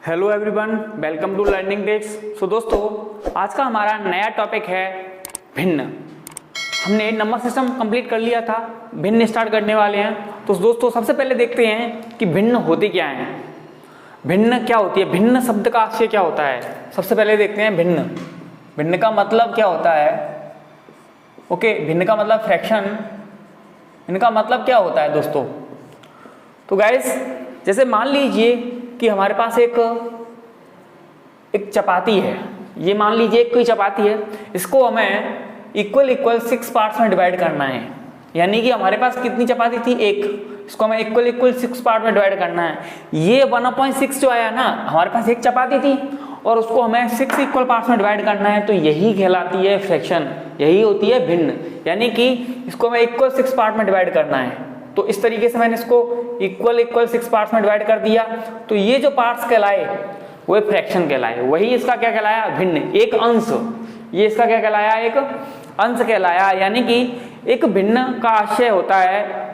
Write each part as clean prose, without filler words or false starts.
Hello everyone, welcome to learning tips. So दोस्तों, आज का हमारा नया टॉपिक है भिन्न। हमने नंबर सिस्टम कंप्लीट कर लिया था, भिन्न स्टार्ट करने वाले हैं। तो दोस्तों, सबसे पहले देखते हैं कि भिन्न होते क्या हैं। भिन्न क्या होती है, भिन्न शब्द का आशय क्या होता है। सबसे पहले देखते हैं भिन्न। भिन्न का मतलब क्या होता है। ओके, भिन्न का मतलब फ्रैक्शन। इनका मतलब क्या होता है दोस्तों। तो गाइस, जैसे मान लीजिए कि हमारे पास एक चपाती है। ये मान लीजिए एक कोई चपाती है, इसको हमें इक्वल 6 पार्ट्स में डिवाइड करना है। यानी कि हमारे पास कितनी चपाती थी, एक। इसको हमें इक्वल 6 पार्ट में डिवाइड करना है। ये 1/6 जो आया ना, हमारे पास एक चपाती थी और उसको हमें 6 इक्वल पार्ट्स में डिवाइड करना है। तो यही कहलाती है फ्रैक्शन, यही होती है भिन्न। यानी कि इसको हमें इक्वल 6 पार्ट में डिवाइड करना है। तो इस तरीके से मैंने इसको इक्वल 6 पार्ट्स में डिवाइड कर दिया। तो ये जो पार्ट्स कहलाए वो फ्रैक्शन कहलाए। वही इसका क्या कहलाया, भिन्न, एक अंश। ये इसका क्या कहलाया, एक अंश कहलाया। यानी कि एक भिन्न का आशय होता है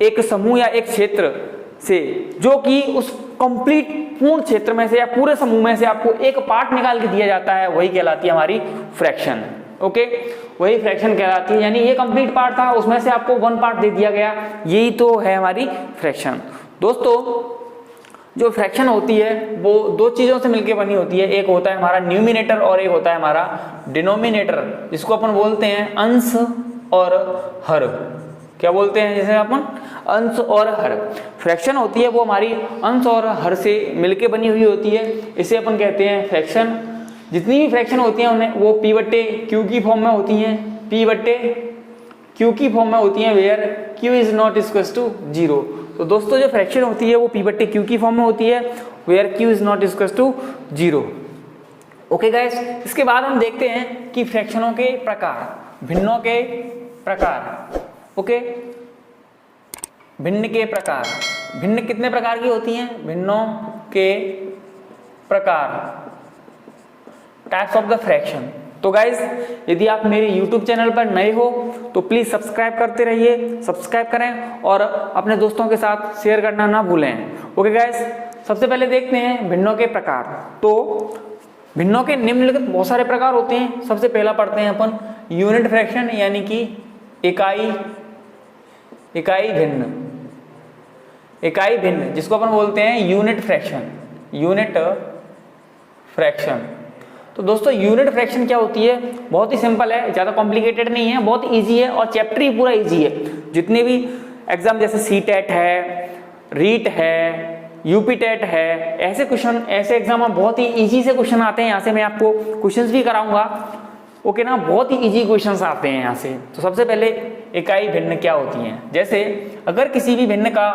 एक समूह या एक क्षेत्र से, जो कि उस कंप्लीट पूर्ण क्षेत्र में से या पूरे समूह में से आपको एक पार्ट निकाल के दिया जाता है। वही कहलाती है हमारी फ्रैक्शन। ओके, वही फ्रैक्शन कहलाती है। यानी ये कंप्लीट पार्ट था, उसमें से आपको 1 पार्ट दे दिया गया। यही तो है हमारी फ्रैक्शन। दोस्तों, जो फ्रैक्शन होती है वो दो चीजों से मिलकर बनी होती है। एक होता है हमारा न्यूमिनेटर और एक होता है हमारा डिनोमिनेटर, जिसको अपन बोलते हैं अंश और हर। क्या बोलते हैं, जैसे अपन अंश और हर। फ्रैक्शन होती है वो हमारी अंश और हर से मिलके बनी हुई होती है। इसे अपन कहते हैं फ्रैक्शन। जितनी भी फ्रैक्शन होती हैं उन्हें वो P/Q की फॉर्म में होती हैं। P/Q की फॉर्म में होती हैं, where Q is not equal to 0। तो दोस्तों, जो फ्रैक्शन होती है वो P/Q की फॉर्म में होती है, where Q is not equal to 0। Okay guys, इसके बाद हम देखते हैं कि फ्रैक्शनों के प्रकार, भिन्नों के प्रकार। ओके, भिन्न के प्रकार। भिन्न कितने प्रकार की होती हैं, भिन्नों के प्रकार, टाइप्स ऑफ द फ्रैक्शन। तो गाइज, यदि आप मेरे YouTube चैनल पर नए हो तो प्लीज सब्सक्राइब करते रहिए, सब्सक्राइब करें और अपने दोस्तों के साथ शेयर करना ना भूलें। ओके गाइज, सबसे पहले देखते हैं भिन्नों के प्रकार। तो भिन्नों के निम्नलिखित बहुत सारे प्रकार होते हैं। सबसे पहला पढ़ते हैं अपन यूनिट फ्रैक्शन, यानी कि इकाई भिन्न। इकाई भिन्न, जिसको अपन बोलते हैं यूनिट फ्रैक्शन। Unit fraction. तो दोस्तों, यूनिट फ्रैक्शन क्या होती है, बहुत ही सिंपल है, ज्यादा कॉम्प्लिकेटेड नहीं है, बहुत इजी है और चैप्टर ही पूरा इजी है। जितने भी एग्जाम जैसे CTET है, रीट है, UPTET है, ऐसे क्वेश्चन, ऐसे एग्जाम में बहुत ही इजी से क्वेश्चन आते हैं। यहाँ से मैं आपको क्वेश्चंस भी कराऊंगा। ओके ना, बहुत ही इजी क्वेश्चंस आते हैं यहाँ से। तो सबसे पहले इकाई भिन्न क्या होती हैं। जैसे अगर किसी भी भिन्न का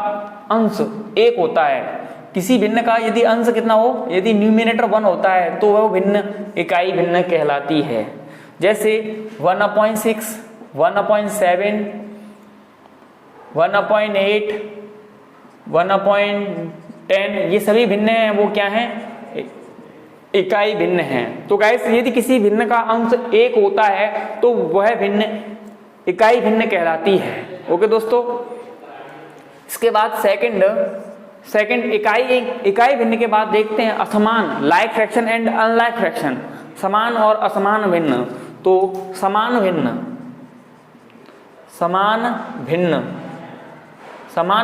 अंश 1 होता है, किसी भिन्न का यदि अंश कितना हो, यदि न्यूमिनेटर 1 होता है, तो वह भिन्न इकाई भिन्न कहलाती है। जैसे 1/6, 1/7, 1/8, 1/10, ये सभी भिन्न हैं, वो क्या हैं, इकाई भिन्न हैं। तो गाइस, यदि किसी भिन्न का अंश 1 होता है तो वह भिन्न इकाई भिन्न कहलाती है। ओके दोस्तों, इसके बाद सेकंड इकाई भिन्न के बाद देखते हैं असमान, like fraction and unlike fraction. समान और असमान भिन्न। तो समान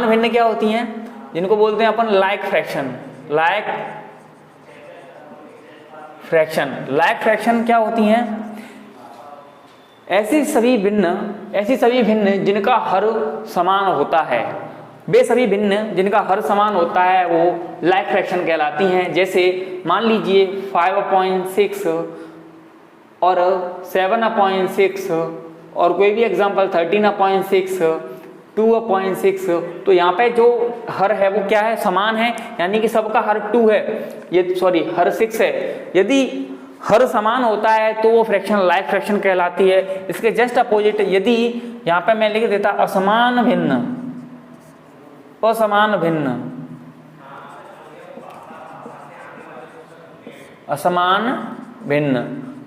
भिन्न क्या होती हैं, जिनको बोलते हैं अपन लाइक फ्रैक्शन। लाइक फ्रैक्शन क्या होती हैं, ऐसी सभी भिन्न जिनका हर समान होता है। वे सभी भिन्न जिनका हर समान होता है वो लाइक फ्रैक्शन कहलाती हैं। जैसे मान लीजिए 5/6 और 7/6 और कोई भी एग्जांपल 13/6, 2/6। तो यहाँ पे जो हर है वो क्या है, समान है, यानी कि सबका हर 2 है, हर 6 है। यदि हर समान होता है तो वो फ्रैक्शन लाइक फ्रैक्शन कहलाती है। इसके जस्ट अपोजिट, यदि यहाँ पे मैं लिख देता असमान भिन्न,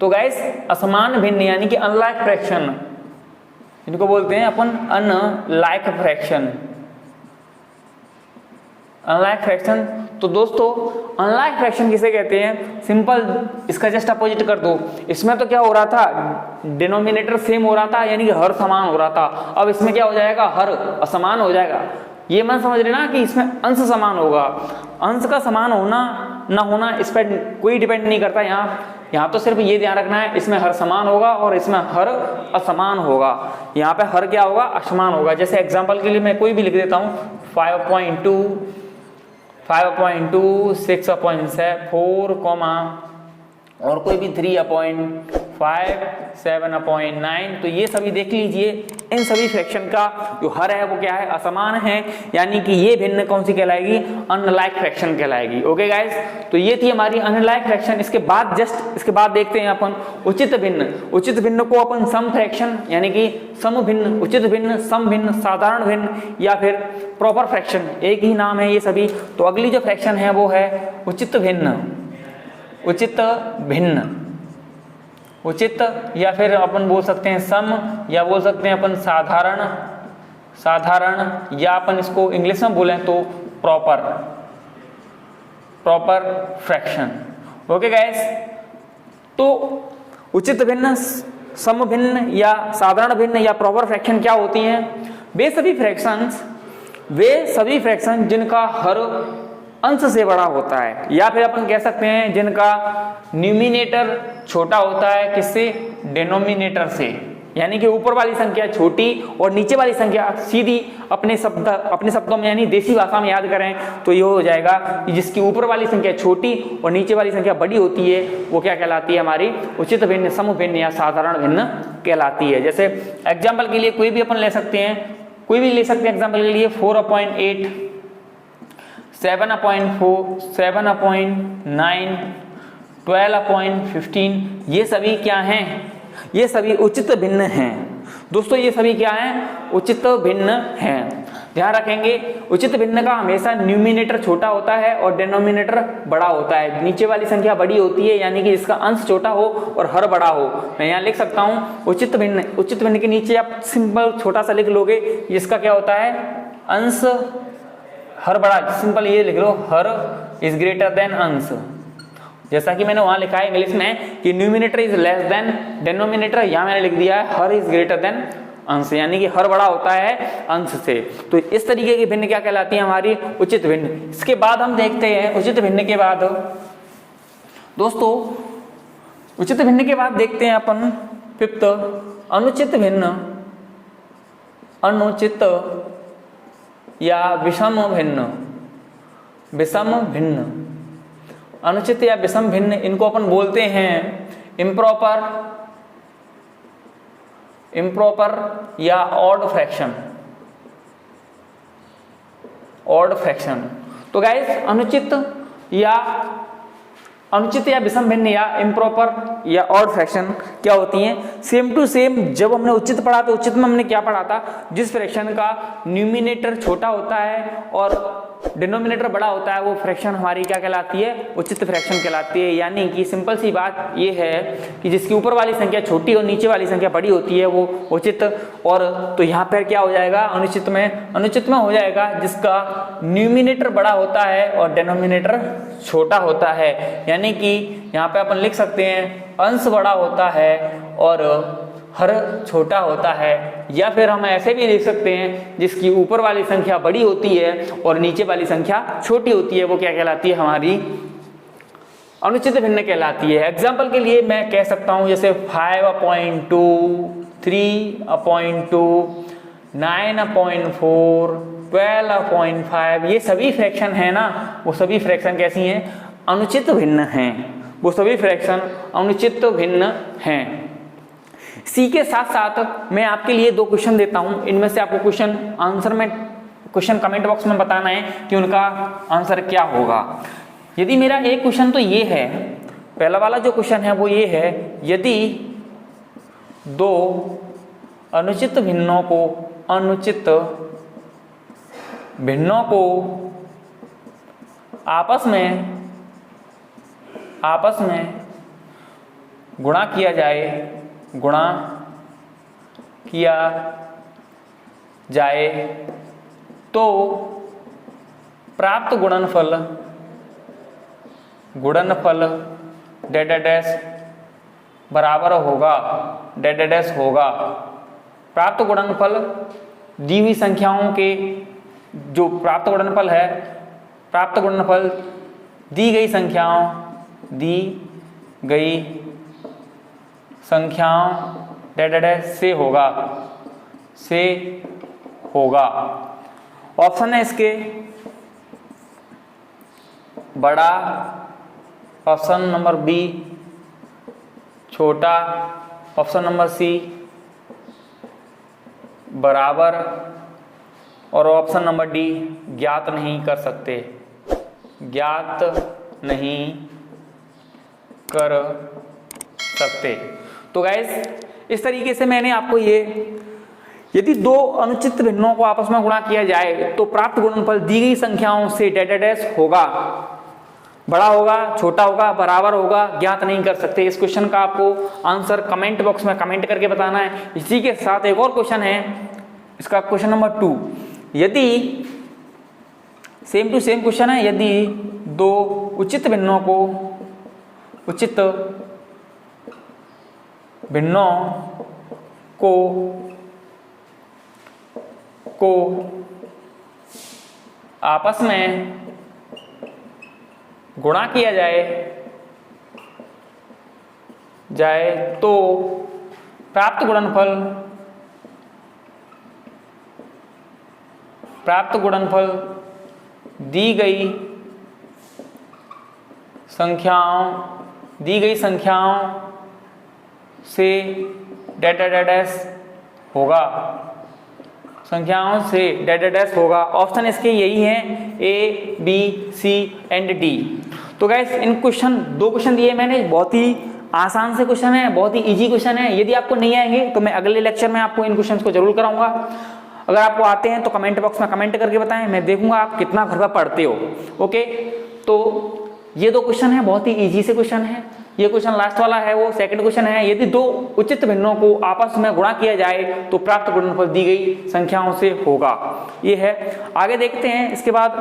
तो गाइस असमान भिन्न यानी कि अनलाइक फ्रैक्शन, इनको बोलते हैं अपन अनलाइक फ्रैक्शन। Unlike fraction. तो दोस्तों अनलाइक फ्रैक्शन किसे कहते हैं? सिंपल इसका जस्ट अपोजिट कर दो। इसमें तो क्या हो रहा था, डिनोमिनेटर सेम हो रहा था, यानी कि हर समान हो रहा था। अब इसमें क्या हो जाएगा, हर असमान हो जाएगा। ये मन समझ रहे ना कि इसमें अंश समान होगा। अंश का समान होना ना होना इस पर कोई डिपेंड नहीं करता। यहाँ तो सिर्फ ये ध्यान रखना है, इसमें हर समान होगा और इसमें हर असमान होगा। यहाँ पे हर क्या होगा, असमान होगा। जैसे एग्जांपल के लिए मैं कोई भी लिख देता हूँ 5.2, 5.2, 6.4, और कोई भी 3.5, 7.9। तो ये सभी देख लीजिए, इन सभी फ्रैक्शन का जो हर है वो क्या है, असमान है, यानी कि ये भिन्न कौन सी कहलाएगी, अनलाइक फ्रैक्शन कहलाएगी। ओके गाइस, तो ये थी हमारी अनलाइक फ्रैक्शन। इसके बाद देखते हैं अपन उचित भिन्न। उचित भिन्न को अपन सम फ्रैक्शन यानी कि सम भिन्न, उचित भिन्न, सम भिन्न, साधारण भिन्न या फिर प्रॉपर फ्रैक्शन, एक ही नाम है ये सभी। तो अगली जो फ्रैक्शन है वो है उचित भिन्न। उचित भिन्न, उचित या फिर अपन बोल सकते हैं सम, या बोल सकते हैं अपन साधारण, या अपन इसको इंग्लिश में बोलें तो प्रॉपर फ्रैक्शन। ओके गाइस, तो उचित भिन्न, सम भिन्न या साधारण भिन्न या प्रॉपर फ्रैक्शन क्या होती हैं? वे सभी फ्रैक्शन जिनका हर अंश से बड़ा होता है, या फिर अपन कह सकते हैं जिनका न्यूमिनेटर छोटा होता है, किससे, डिनोमिनेटर से। यानी कि ऊपर वाली संख्या छोटी और नीचे वाली संख्या सीधी, अपने शब्दों में यानी देसी भाषा में याद करें तो ये हो जाएगा कि जिसकी ऊपर वाली संख्या छोटी और नीचे वाली संख्या बड़ी होती है वो क्या कहलाती है, हमारी उचित भिन्न, सम भिन्न या साधारण भिन्न कहलाती है। जैसे एग्जाम्पल के लिए कोई भी अपन ले सकते हैं एग्जाम्पल के लिए 4.8, 7.4, 7.9, 12.15, ये सभी क्या हैं, ये सभी उचित भिन्न हैं। दोस्तों ये सभी क्या हैं, उचित भिन्न हैं। ध्यान रखेंगे, उचित भिन्न का हमेशा न्यूमिनेटर छोटा होता है और डिनोमिनेटर बड़ा होता है। नीचे वाली संख्या बड़ी होती है, यानी कि इसका अंश छोटा हो और हर बड़ा हो। मैं यहाँ लिख सकता हूँ उचित भिन्न के नीचे आप सिंपल छोटा सा लिख लोगे, जिसका क्या होता है, अंश हर बड़ा। सिंपल ये लिख लो, हर इज ग्रेटर देन अंश। जैसा कि मैंने वहां लिखा है इंग्लिश में कि numerator is less than denominator, यहां मैंने लिख दिया है हर इज ग्रेटर देन अंश, यानी कि हर बड़ा होता है अंश से। तो इस तरीके की भिन्न क्या कहलाती है, हमारी उचित भिन्न। इसके बाद हम देखते हैं उचित भिन्न के बाद, दोस्तों उचित भिन्न के बाद देखते हैं अपन फिफ्थ, अनुचित भिन्न, अनुचित या विषम भिन्न। अनुचित या विषम भिन्न, इनको अपन बोलते हैं इम्प्रॉपर या ऑड फ्रैक्शन। तो गाइस अनुचित या विषम भिन्न या इम्प्रॉपर या ऑड फ्रैक्शन क्या होती हैं? सेम टू सेम जब हमने उचित पढ़ा तो उचित में हमने क्या पढ़ा था, जिस फ्रैक्शन का न्यूमिनेटर छोटा होता है और डिनोमिनेटर बड़ा होता है वो फ्रैक्शन हमारी क्या कहलाती है, उचित फ्रैक्शन कहलाती है। यानी कि सिंपल सी बात ये है कि जिसकी ऊपर वाली संख्या छोटी और नीचे वाली संख्या बड़ी होती है वो उचित। और तो यहाँ पर क्या हो जाएगा, अनुचित में हो जाएगा जिसका न्यूमिनेटर बड़ा होता है और डिनोमिनेटर छोटा होता है। यानी कि यहाँ पे अपन लिख सकते हैं अंश बड़ा होता है और हर छोटा होता है, या फिर हम ऐसे भी लिख सकते हैं जिसकी ऊपर वाली संख्या बड़ी होती है और नीचे वाली संख्या छोटी होती है, वो क्या कहलाती है, हमारी अनुचित भिन्न कहलाती है। एग्जाम्पल के लिए मैं कह सकता हूं जैसे 5.2, 3.2, 9.4, 12.5, ये सभी फ्रैक्शन है ना, वो सभी फ्रैक्शन कैसी हैं, अनुचित भिन्न हैं। वो सभी फ्रैक्शन अनुचित भिन्न हैं। इसी के साथ साथ मैं आपके लिए 2 क्वेश्चन देता हूं, इनमें से आपको क्वेश्चन कमेंट बॉक्स में बताना है कि उनका आंसर क्या होगा। यदि मेरा एक क्वेश्चन तो ये है, पहला वाला जो क्वेश्चन है वो ये है, यदि 2 अनुचित भिन्नों को आपस में गुणा किया जाए तो प्राप्त गुणनफल गुणनफल डैश डैश डैश बराबर होगा डैश डैश डैश होगा प्राप्त गुणनफल दी हुई संख्याओं के जो प्राप्त गुणनफल है, प्राप्त गुणनफल दी गई संख्याओं डैश डैश डैश से होगा। ऑप्शन है इसके बड़ा, ऑप्शन नंबर बी छोटा, ऑप्शन नंबर सी बराबर और ऑप्शन नंबर डी ज्ञात नहीं कर सकते, ज्ञात नहीं कर सकते। तो गाइस इस तरीके से मैंने आपको यदि दो अनुचित भिन्नों को आपस में गुणा किया जाए तो प्राप्त गुणनफल दी गई संख्याओं से डैश डैश डैश होगा, बड़ा होगा, छोटा होगा, बराबर होगा, ज्ञात नहीं कर सकते। इस क्वेश्चन का आपको आंसर कमेंट बॉक्स में कमेंट करके बताना है। इसी के साथ एक और क्वेश्चन है, इसका क्वेश्चन नंबर 2, यदि सेम टू सेम क्वेश्चन है, यदि दो उचित भिन्नों को आपस में गुणा किया जाए तो प्राप्त गुणनफल दी गई संख्याओं से डैश डैश डैश होगा, संख्याओं से डैश डैश डैश होगा। ऑप्शन इसके यही हैं ए, बी, सी एंड डी। तो गाइस इन दो क्वेश्चन दिए मैंने, बहुत ही आसान से क्वेश्चन है, बहुत ही इजी क्वेश्चन है। यदि आपको नहीं आएंगे तो मैं अगले लेक्चर में आपको इन क्वेश्चन को जरूर कराऊंगा। अगर आपको आते हैं तो कमेंट बॉक्स में कमेंट करके बताएं, मैं देखूंगा आप कितना घर पर पढ़ते हो। ओके, तो ये दो क्वेश्चन है, बहुत ही इजी से क्वेश्चन है। ये क्वेश्चन लास्ट वाला है, वो सेकंड क्वेश्चन है, यदि दो उचित भिन्नों को आपस में गुणा किया जाए तो प्राप्त गुणनफल दी गई संख्याओं से होगा। ये है, आगे देखते हैं। इसके बाद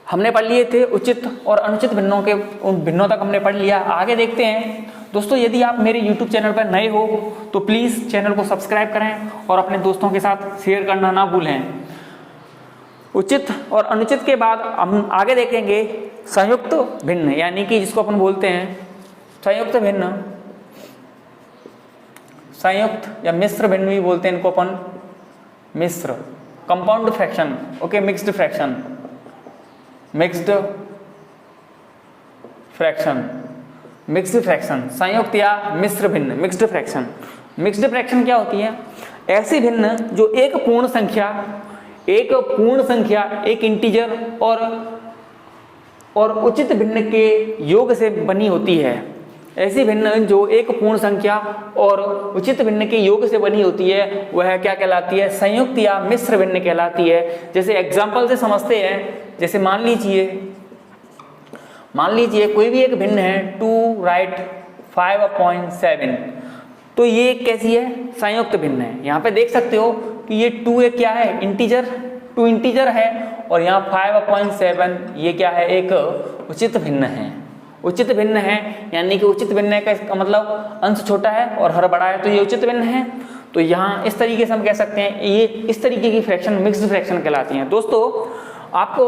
हमने पढ़ लिए थे उचित और अनुचित भिन्नों के, उन भिन्नों तक हमने पढ़ लिया। आगे देखते हैं दोस्तों, यदि आप मेरे YouTube चैनल पर नए हो तो प्लीज़ चैनल को सब्सक्राइब करें और अपने दोस्तों के साथ शेयर करना ना भूलें। उचित और अनुचित के बाद हम आगे देखेंगे संयुक्त भिन्न, यानी कि जिसको अपन बोलते हैं संयुक्त भिन्न, संयुक्त या मिश्र भिन्न भी बोलते हैं इनको अपन, मिश्र, compound fraction, okay, mixed fraction, mixed fraction, संयुक्त या मिश्र भिन्न, मिक्स्ड फ्रैक्शन। मिक्स्ड फ्रैक्शन क्या होती है? ऐसी भिन्न जो एक पूर्ण संख्या, एक इंटीजर और उचित भिन्न के योग से बनी होती है। ऐसी भिन्न जो एक पूर्ण संख्या और उचित भिन्न के योग से बनी होती है, वह क्या कहलाती है? संयुक्त या मिश्र भिन्न कहलाती है। जैसे एग्जाम्पल से समझते हैं, जैसे मान लीजिए कोई भी एक भिन्न है 2 राइट 5/7, तो ये कैसी है? संयुक्त भिन्न है। यहाँ पे देख सकते हो कि ये 2 एक क्या है? इंटीजर, 2 इंटीजर है, और यहाँ 5/7 ये क्या है? एक उचित भिन्न है। उचित भिन्न है यानी कि उचित भिन्न का मतलब अंश छोटा है और हर बड़ा है, तो ये उचित भिन्न है। तो यहाँ इस तरीके से हम कह सकते हैं ये इस तरीके की फ्रैक्शन मिक्स्ड फ्रैक्शन कहलाती हैं। दोस्तों आपको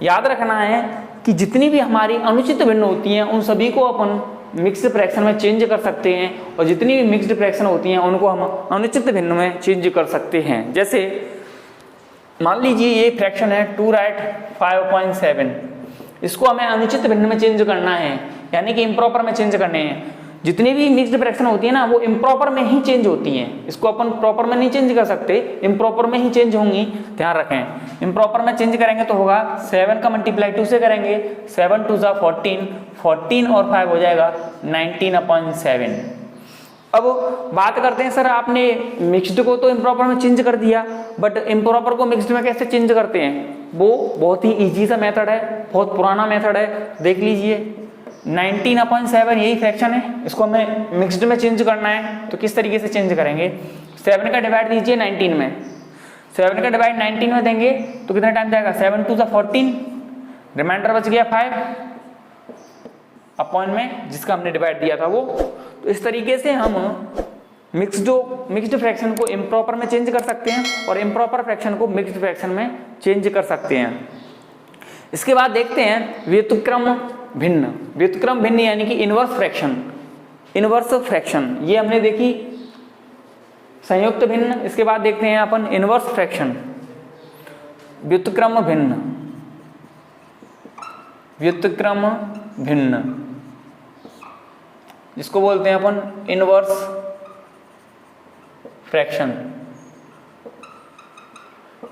याद रखना है कि जितनी भी हमारी अनुचित भिन्न होती हैं उन सभी को अपन मिक्स्ड फ्रैक्शन में चेंज कर सकते हैं, और जितनी भी मिक्स्ड फ्रैक्शन होती हैं उनको हम अनुचित भिन्न में चेंज कर सकते हैं। जैसे मान लीजिए ये फ्रैक्शन है 2 राइट 5/7, इसको हमें अनुचित भिन्न में चेंज करना है, यानी कि इम्प्रॉपर में चेंज करने हैं। जितनी भी मिक्स्ड फ्रैक्शन होती है ना, वो इम्प्रॉपर में ही चेंज होती हैं। इसको अपन प्रॉपर में नहीं चेंज कर सकते, इम्प्रॉपर में ही चेंज होंगी, ध्यान रखें। इम्प्रॉपर में चेंज करेंगे तो होगा 7 का मल्टीप्लाई 2 से करेंगे, 7 2 14, 14 और 5 हो जाएगा 19/7। अब बात करते हैं, सर आपने मिक्स्ड को तो इम्प्रॉपर में चेंज कर दिया, बट इम्प्रॉपर को मिक्स्ड में कैसे चेंज करते हैं? वो बहुत ही इजी सा मेथड है, बहुत पुराना मेथड है, देख लीजिए। 19/7 यही फ्रैक्शन है, इसको हमें मिक्स्ड में चेंज करना है, तो किस तरीके से चेंज करेंगे? 7 का डिवाइड दीजिए 19 में, 7 का डिवाइड 19 में देंगे तो कितना टाइम जाएगा? 7 2 14, रिमाइंडर बच गया 5, अपॉन में जिसका हमने डिवाइड दिया था वो। तो इस तरीके से हम मिक्स्ड फ्रैक्शन को इम्प्रॉपर में चेंज कर सकते हैं और इम्प्रॉपर फ्रैक्शन को मिक्स्ड फ्रैक्शन में चेंज कर सकते हैं। इसके बाद देखते हैं व्युत्क्रम भिन्न। व्युत्क्रम भिन्न यानी कि इनवर्स फ्रैक्शन। इनवर्स फ्रैक्शन ये हमने देखी संयुक्त भिन्न। इसके बाद देखते हैं अपन इनवर्स फ्रैक्शन, व्युत्क्रम भिन्न। व्युत्क्रम भिन्न जिसको बोलते हैं अपन इनवर्स फ्रैक्शन।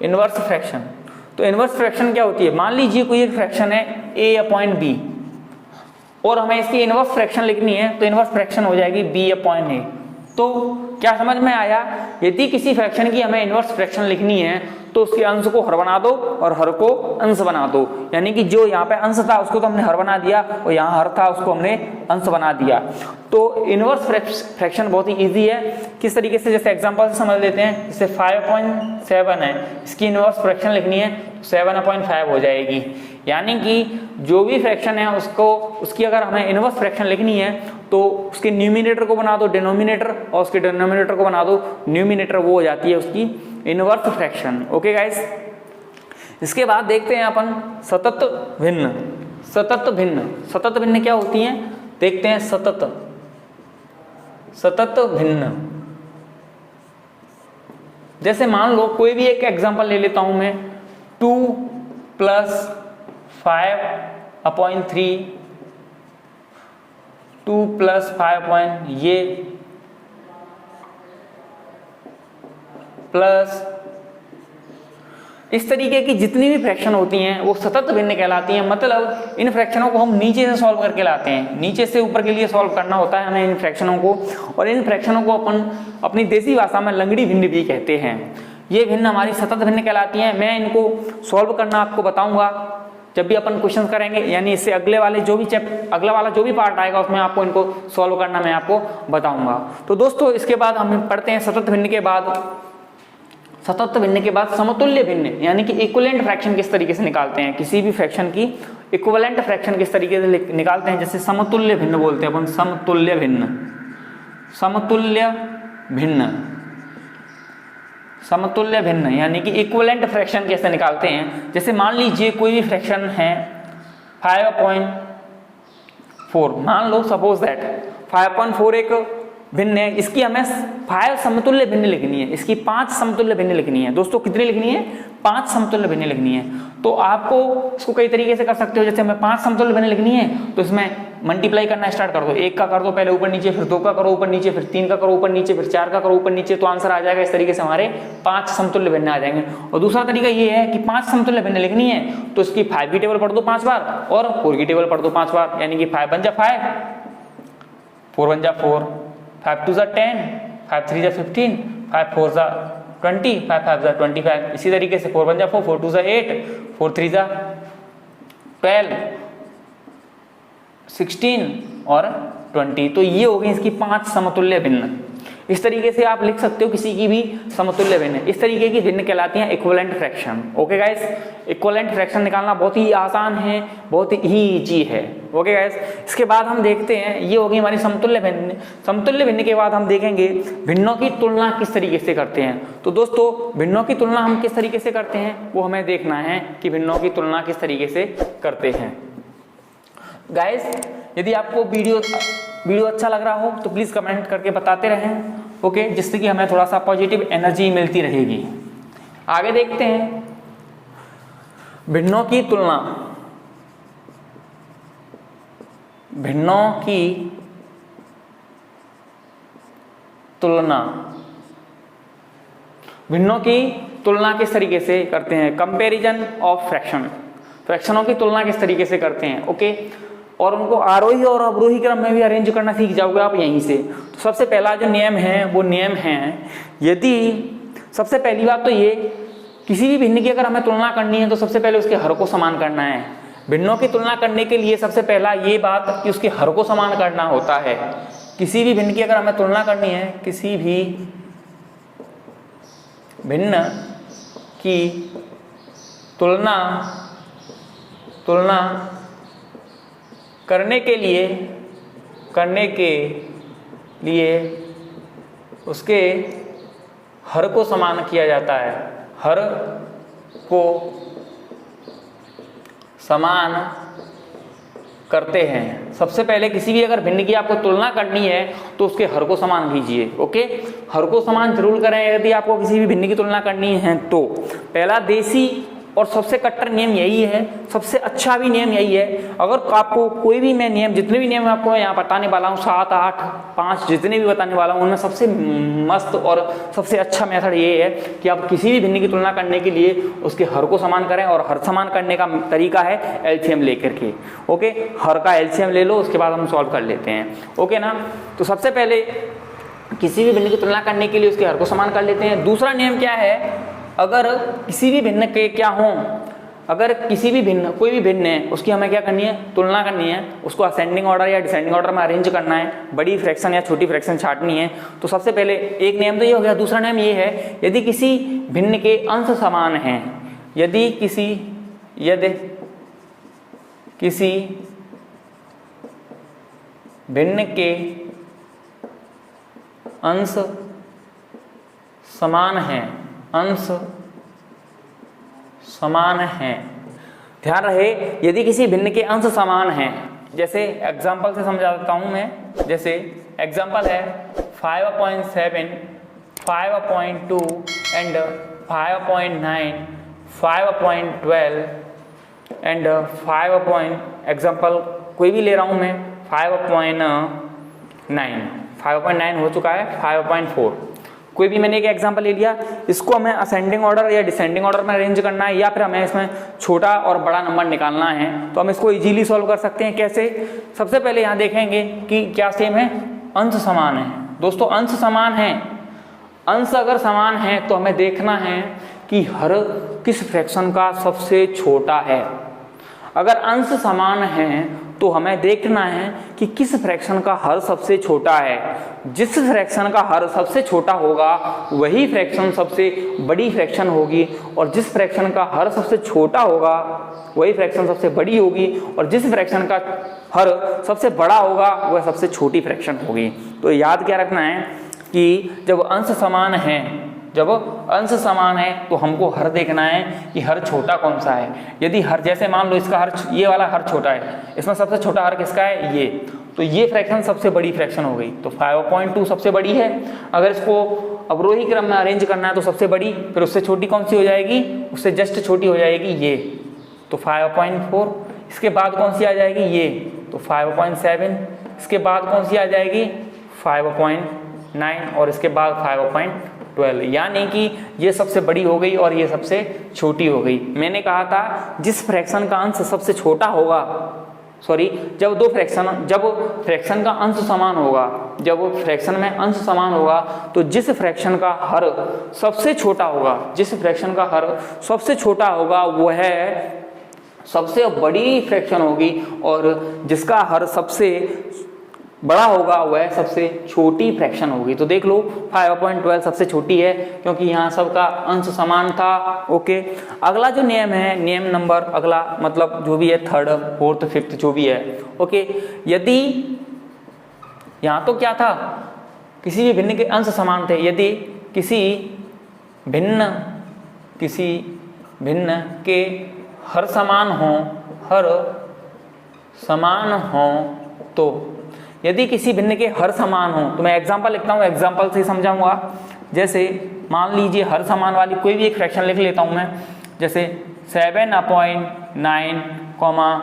इनवर्स फ्रैक्शन, तो इनवर्स फ्रैक्शन क्या होती है? मान लीजिए कोई एक फ्रैक्शन है a अपॉन b और हमें इसकी इनवर्स फ्रैक्शन लिखनी है, तो इनवर्स फ्रैक्शन हो जाएगी b अपॉन a। तो क्या समझ में आया? यदि किसी फ्रैक्शन की हमें इनवर्स फ्रैक्शन लिखनी है तो उसके अंश को हर बना दो और हर को अंश बना दो। यानी कि जो यहाँ पे अंश था उसको तो हमने हर बना दिया और यहाँ हर था उसको हमने अंश बना दिया। तो इनवर्स फ्रैक्शन बहुत ही इजी है। किस तरीके से, जैसे एग्जांपल से समझ लेते हैं। जैसे 5.7 है, इसकी इनवर्स फ्रैक्शन लिखनी है 7/5 हो जाएगी। यानी कि जो भी फ्रैक्शन है उसकी अगर हमें इनवर्स फ्रैक्शन लिखनी है तो उसके न्यूमिनेटर को बना दो डिनोमिनेटर और उसके डिनोमिनेटर को बना दो न्यूमिनेटर, वो हो जाती है उसकी इनवर्स फ्रैक्शन। ओके गाइस, इसके बाद देखते हैं अपन सतत भिन्न। सतत भिन्न, सतत भिन्न क्या होती हैं देखते हैं। सतत भिन्न, जैसे मान लो कोई भी एक एग्जांपल ले लेता हूं मैं, 2 + 5/3, 2 + 5 ये प्लस इस तरीके की जितनी भी फ्रैक्शन होती हैं वो सतत भिन्न कहलाती हैं। मतलब इन फ्रैक्शनों को हम नीचे से सॉल्व करके लाते हैं, नीचे से ऊपर के लिए सॉल्व करना होता है हमें इन फ्रैक्शनों को। और इन फ्रैक्शनों को अपन अपनी देसी भाषा में लंगड़ी भिन्न भी कहते हैं। ये भिन्न हमारी सतत भिन्न कहलाती हैं। मैं इनको सॉल्व करना आपको बताऊंगा जब भी अपन क्वेश्चन करेंगे, यानी इससे अगले वाले जो भी अगला वाला जो भी पार्ट आएगा उसमें आपको इनको सॉल्व करना मैं आपको बताऊंगा। तो दोस्तों इसके बाद हम पढ़ते हैं सतत भिन्न के बाद। सतत भिन्न के बाद समतुल्य भिन्न, यानी कि इक्विवेलेंट फ्रैक्शन किस तरीके से निकालते हैं। किसी भी फ्रैक्शन की इक्विवेलेंट फ्रैक्शन किस तरीके से निकालते हैं, जैसे समतुल्य भिन्न बोलते हैं अपन। समतुल्य भिन्न, समतुल्य भिन्न, समतुल्य भिन्न यानी कि इक्विवेलेंट फ्रैक्शन कैसे निकालते हैं। जैसे मान लीजिए कोई भी फ्रैक्शन है 5/4, मान लो सपोज दैट 5/4 एक भिन्न है, इसकी हमें 5 समतुल्य भिन्न लिखनी है, इसकी 5 समतुल्य भिन्न लिखनी है। दोस्तों कितनी लिखनी है? 5 समतुल्य भिन्न लिखनी है। तो आपको इसको कई तरीके से कर सकते हो। जैसे हमें 5 समतुल्य भिन्न लिखनी है तो इसमें मल्टीप्लाई करना स्टार्ट कर दो। 1 का कर दो पहले ऊपर नीचे, फिर 2 का करो ऊपर नीचे, फिर 3 का करो ऊपर नीचे, फिर 4 का करो ऊपर नीचे, तो आंसर आ जाएगा। इस तरीके से हमारे 5 समतुल्य भिन्न आ जाएंगे। और दूसरा तरीका ये है कि 5 समतुल्य भिन्न लिखनी है तो इसकी 5 की टेबल पढ़ दो 5 बार और 4 की टेबल पढ़ दो 5 बार, यानी कि 5 × 5, 4 × 4, 5 × 2 = 10, 5 × 3 = 15, 5 × 4 = 20, 5 × 5 = 25। इसी तरीके से 4 × 1 = 4, 4 × 2 = 8, 4 × 3 = 12, 16 और 20। तो ये हो गई इसकी 5 समतुल्य भिन्न। इस तरीके से आप लिख सकते हो किसी की भी समतुल्य भिन्न। इस तरीके की भिन्न कहलाती हैं equivalent fraction. Okay guys, equivalent fraction निकालना बहुत ही आसान है, बहुत ही इजी है। ओके गाइस, इसके बाद हम देखते हैं, ये होगी हमारी समतुल्य भिन्न। समतुल्य भिन्न के बाद हम देखेंगे भिन्नों की तुलना किस तरीके से करते हैं। तो दोस्तों भिन्नों की तुलना हम किस तरीके से करते हैं वो हमें देखना है कि भिन्नों की तुलना किस तरीके से करते हैं। गाइस यदि आपको वीडियो अच्छा लग रहा हो तो प्लीज़ कमेंट करके बताते रहें, ओके, जिससे कि हमें थोड़ा सा पॉजिटिव एनर्जी मिलती रहेगी। आगे देखते हैं भिन्नों की तुलना। भिन्नों की तुलना, भिन्नों की तुलना किस तरीके से करते हैं। कंपैरिजन ऑफ फ्रैक्शन, फ्रैक्शनों की तुलना किस तरीके से करते हैं। ओके, और उनको आरोही और अवरोही क्रम में भी अरेंज करना सीख जाओगे आप यहीं से। तो सबसे पहला जो नियम है वो नियम है, यदि सबसे पहली बात तो ये, किसी भी भिन्न की अगर हमें तुलना करनी है तो सबसे पहले उसके हर को समान करना है। भिन्नों की तुलना करने के लिए सबसे पहला ये बात कि उसके हर को समान करना होता है। किसी भी भिन्न की अगर हमें तुलना करनी है, किसी भी भिन्न की तुलना करने के लिए उसके हर को समान किया जाता है, हर को समान करते हैं। सबसे पहले किसी भी अगर भिन्न की आपको तुलना करनी है तो उसके हर को समान कीजिए। ओके, हर को समान जरूर करें यदि आपको किसी भी भिन्न की तुलना करनी है तो। पहला देसी और सबसे कट्टर नियम यही है, सबसे अच्छा भी नियम यही है। अगर आपको कोई भी मैं नियम, जितने भी नियम आपको यहाँ बताने वाला हूँ, 7, 8, 5 जितने भी बताने वाला हूँ, उनमें सबसे मस्त और सबसे अच्छा मेथड ये है कि आप किसी भी भिन्न की तुलना करने के लिए उसके हर को समान करें। और हर समान करने का तरीका है एलसीएम लेकर के। ओके, हर का एलसीएम ले लो, उसके बाद हम सॉल्व कर लेते हैं। ओके ना, तो सबसे पहले किसी भी भिन्न की तुलना करने के लिए उसके हर को समान कर लेते हैं। दूसरा नियम क्या है, अगर किसी भी भिन्न के क्या हों, अगर किसी भी भिन्न, कोई भी भिन्न है, उसकी हमें क्या करनी है, तुलना करनी है, उसको असेंडिंग ऑर्डर या डिसेंडिंग ऑर्डर में अरेंज करना है, बड़ी फ्रैक्शन या छोटी फ्रैक्शन छांटनी है। तो सबसे पहले एक नियम तो ये हो गया। दूसरा नियम ये है, यदि किसी भिन्न के अंश समान हैं, यदि किसी भिन्न के अंश समान हैं, अंश समान हैं, ध्यान रहे, यदि किसी भिन्न के अंश समान हैं, जैसे एग्जांपल से समझा देता हूं मैं। जैसे एग्जांपल है 5.7, 5.2 एंड 5.9, 5.12 एंड 5 एग्जांपल कोई भी ले रहा हूं मैं, 5.9 हो चुका है, 5.4, कोई भी मैंने एक एग्जांपल ले लिया। इसको हमें असेंडिंग ऑर्डर या डिसेंडिंग ऑर्डर में अरेंज करना है, या फिर हमें इसमें छोटा और बड़ा नंबर निकालना है, तो हम इसको इजीली सॉल्व कर सकते हैं। कैसे? सबसे पहले यहाँ देखेंगे कि क्या सेम है, अंश समान है। दोस्तों अंश समान है, अंश अगर समान है तो हमें देखना है कि हर किस फ्रैक्शन का सबसे छोटा है। अगर अंश समान है तो हमें देखना है कि किस फ्रैक्शन का हर सबसे छोटा है। जिस फ्रैक्शन का हर सबसे छोटा होगा वही फ्रैक्शन सबसे बड़ी फ्रैक्शन होगी, और जिस फ्रैक्शन का हर सबसे छोटा होगा वही फ्रैक्शन सबसे बड़ी होगी, और जिस फ्रैक्शन का हर सबसे बड़ा होगा वह सबसे छोटी फ्रैक्शन होगी। तो याद क्या रखना है कि जब अंश समान है तो हमको हर देखना है कि हर छोटा कौन सा है। यदि हर, जैसे मान लो इसका हर, ये वाला हर छोटा है, इसमें सबसे छोटा हर किसका है, ये, तो ये फ्रैक्शन सबसे बड़ी फ्रैक्शन हो गई, तो 5.2 सबसे बड़ी है। अगर इसको अवरोही क्रम में अरेंज करना है तो सबसे बड़ी, फिर उससे छोटी कौन सी हो जाएगी, उससे जस्ट छोटी हो जाएगी ये, तो 5.4। इसके बाद कौन सी आ जाएगी, ये, तो 5.7। इसके बाद कौन सी आ जाएगी, 5.9, और इसके बाद 5.12। यानी कि ये सबसे बड़ी हो गई और ये सबसे छोटी हो गई। मैंने कहा था जिस फ्रैक्शन का अंश सबसे छोटा होगा, जब फ्रैक्शन का अंश समान होगा, जब फ्रैक्शन में अंश समान होगा तो जिस फ्रैक्शन का हर सबसे छोटा होगा वह सबसे बड़ी फ्रैक्शन होगी, और जिसका हर सबसे बड़ा होगा वह सबसे छोटी फ्रैक्शन होगी। तो देख लो 5.12 सबसे छोटी है क्योंकि यहाँ सबका अंश समान था। ओके, अगला जो नियम है, नियम नंबर अगला मतलब जो भी है, 3rd, 4th, 5th जो भी है। ओके, यदि यहाँ तो क्या था, किसी भी भिन्न के अंश समान थे, यदि किसी भिन्न के हर समान हो, तो यदि किसी भिन्न के हर समान हो, तो मैं एग्जांपल लिखता हूँ, एग्जांपल से समझाऊंगा। जैसे मान लीजिए हर समान वाली कोई भी एक फ्रैक्शन लिख लेता हूँ मैं, जैसे 7/9,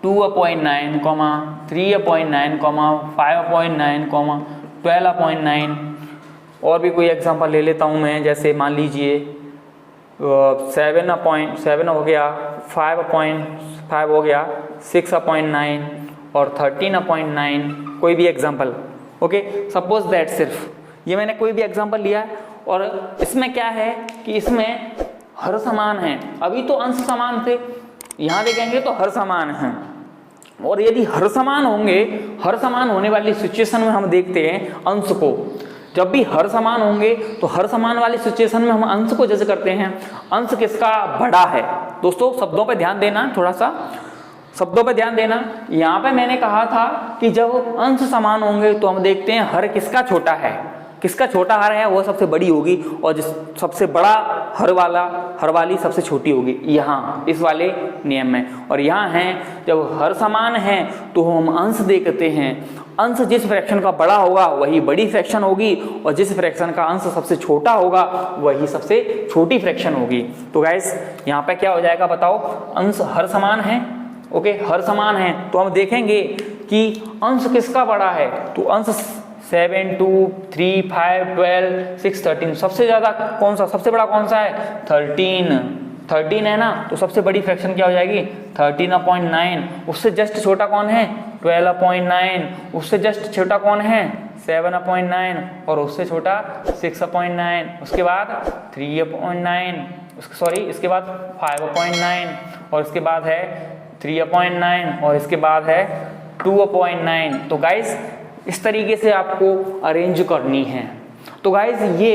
2/9, 3/9, 5/9, 12/9, और भी कोई एग्जांपल ले लेता हूँ मैं। जैसे मान लीजिए 7 हो गया, 5 हो गया, 6/9 और 13/9, कोई भी एग्जांपल। ओके, सपोज दैट, सिर्फ ये मैंने कोई भी एग्जांपल लिया, और इसमें क्या है कि इसमें हर समान है। अभी तो अंश समान थे, यहाँ देखेंगे तो हर समान है। और यदि हर समान होंगे, हर समान होने वाली सिचुएशन में हम देखते हैं अंश को। जब भी हर समान होंगे तो हर समान वाली सिचुएशन में हम अंश को जज करते हैं, अंश किसका बड़ा है। दोस्तों शब्दों पे ध्यान देना थोड़ा सा, शब्दों पे ध्यान देना। यहाँ पे मैंने कहा था कि जब अंश समान होंगे तो हम देखते हैं हर किसका छोटा है, किसका छोटा हर है वो सबसे बड़ी होगी, और जिस सबसे बड़ा हर वाली सबसे छोटी होगी, यहाँ इस वाले नियम में। और यहाँ है जब हर समान है तो हम अंश देखते हैं, अंश जिस फ्रैक्शन का बड़ा होगा वही बड़ी फ्रैक्शन होगी, और जिस फ्रैक्शन का अंश सबसे छोटा होगा वही सबसे छोटी फ्रैक्शन होगी। तो गाइस यहाँ पे क्या हो जाएगा बताओ, अंश हर समान है, ओके हर समान है तो हम देखेंगे कि अंश किसका बड़ा है, तो अंश 7, 2, 3, 5, 12, 6, 13 सबसे ज्यादा कौन सा, सबसे बड़ा कौन सा है 13 है ना, तो सबसे बड़ी फ्रैक्शन क्या हो जाएगी 13/9। उससे जस्ट छोटा कौन है 12/9, उससे जस्ट छोटा कौन है 7/9, और उससे छोटा 6/9, उसके बाद 3/9, इसके बाद 5/9, और इसके बाद है 3/9, और इसके बाद है 2/9। तो गाइस इस तरीके से आपको अरेंज करनी है। तो गाइस ये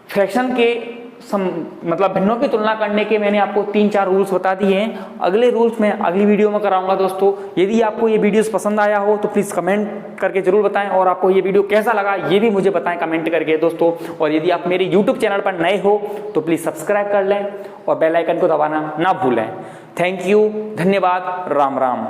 फ्रैक्शन के मतलब भिन्नों की तुलना करने के मैंने आपको 3-4 रूल्स बता दिए हैं। अगले रूल्स मैं अगली वीडियो में कराऊंगा दोस्तों। यदि आपको ये वीडियोस पसंद आया हो तो प्लीज़ कमेंट करके जरूर बताएं, और आपको ये वीडियो कैसा लगा ये भी मुझे बताएं कमेंट करके दोस्तों। और यदि आप मेरे यूट्यूब चैनल पर नए हो तो प्लीज़ सब्सक्राइब कर लें और बेल आइकन को दबाना ना भूलें। थैंक यू, धन्यवाद, राम राम।